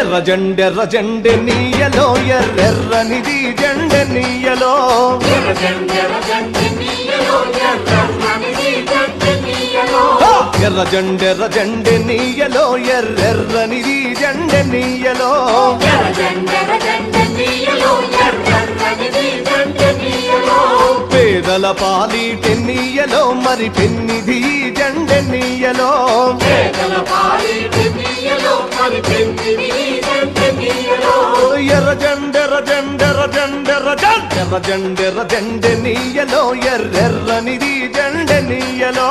ఎర్ర జెండె నీయలో ఎర్రెర్రనిది జెండె నీయలో ఎర్ర జెండె నీయలో ఎర్రెర్రనిది జెండె నీయలో పేదల పాలిటె నీయలో మరి పెన్నిధి జెండె నీయలో ఎర్ర జెండె నీయలో ఎర్రెర్రనిది జెండె నీయలో